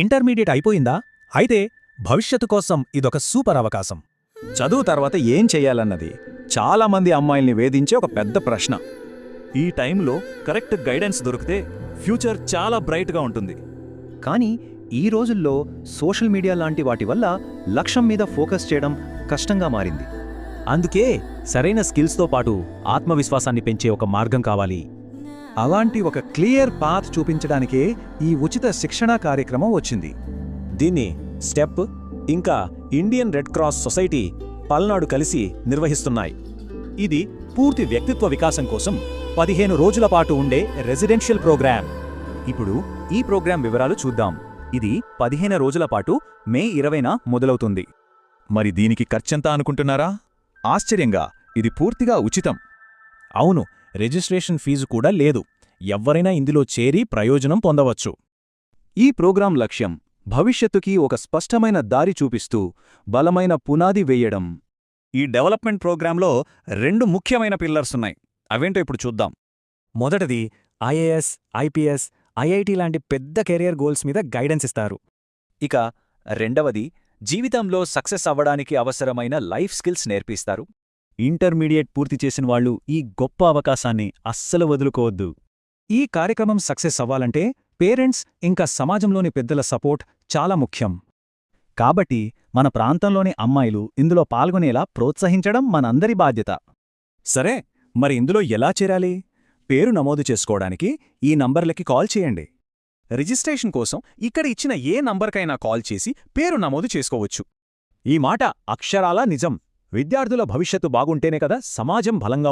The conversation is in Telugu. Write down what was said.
ఇంటర్మీడియట్ అయిపోయిందా? అయితే భవిష్యత్తు కోసం ఇదొక సూపర్ అవకాశం. చదువు తర్వాత ఏం చెయ్యాలన్నది చాలామంది అమ్మాయిల్ని వేధించే ఒక పెద్ద ప్రశ్న. ఈ టైంలో కరెక్ట్ గైడెన్స్ దొరికితే ఫ్యూచర్ చాలా బ్రైట్గా ఉంటుంది. కానీ ఈ రోజుల్లో సోషల్ మీడియా లాంటి వాటి వల్ల లక్ష్యం మీద ఫోకస్ చేయడం కష్టంగా మారింది. అందుకే సరైన స్కిల్స్తో పాటు ఆత్మవిశ్వాసాన్ని పెంచే ఒక మార్గం కావాలి. అలాంటి ఒక క్లియర్ పాత్ చూపించడానికే ఈ ఉచిత శిక్షణా కార్యక్రమం వచ్చింది. దీన్ని స్టెప్ ఇంకా Indian red cross society Palnadu కలిసి నిర్వహిస్తున్నాయి. ఇది పూర్తి వ్యక్తిత్వ వికాసం కోసం 15 రోజుల పాటు ఉండే రెసిడెన్షియల్ ప్రోగ్రాం. ఇప్పుడు ఈ ప్రోగ్రాం వివరాలు చూద్దాం. ఇది 15 రోజుల పాటు మే 20న మొదలవుతుంది. మరి దీనికి ఖర్చెంత అనుకుంటున్నారా? ఆశ్చర్యంగా ఇది పూర్తిగా ఉచితం. అవును, రిజిస్ట్రేషన్ ఫీజు కూడా లేదు. ఎవ్వరైనా ఇందులో చేరి ప్రయోజనం పొందవచ్చు. ఈ ప్రోగ్రాం లక్ష్యం భవిష్యత్తుకి ఒక స్పష్టమైన దారి చూపిస్తూ బలమైన పునాది వేయడం. ఈ డెవలప్మెంట్ ప్రోగ్రాంలో 2 ముఖ్యమైన పిల్లర్స్ ఉన్నాయి. అవేంటో ఇప్పుడు చూద్దాం. మొదటిది ఐఏఎస్, ఐపీఎస్, ఐఐటి లాంటి పెద్ద కెరియర్ గోల్స్ మీద గైడెన్స్ ఇస్తారు. ఇక రెండవది జీవితంలో సక్సెస్ అవ్వడానికి అవసరమైన లైఫ్ స్కిల్స్ నేర్పిస్తారు. ఇంటర్మీడియట్ పూర్తి చేసిన వాళ్ళు ఈ గొప్ప అవకాశాన్ని అస్సలు వదులుకోవద్దు. ఈ కార్యక్రమం సక్సెస్ అవ్వాలంటే పేరెంట్స్ ఇంకా సమాజంలోని పెద్దల సపోర్ట్ చాలా ముఖ్యం. కాబట్టి మన ప్రాంతంలోని అమ్మాయిలు ఇందులో పాల్గొనేలా ప్రోత్సహించడం మనందరి బాధ్యత. సరే, మరి ఇందులో ఎలా చేరాలి? పేరు నమోదు చేసుకోవడానికి ఈ నంబర్లకి కాల్ చేయండి. రిజిస్ట్రేషన్ కోసం ఇక్కడ ఇచ్చిన ఏ నంబర్కైనా కాల్ చేసి పేరు నమోదు చేసుకోవచ్చు. ఈ మాట అక్షరాలా నిజం. విద్యార్థుల భవిష్యత్తు బాగుంటేనే కదా సమాజం బలంగా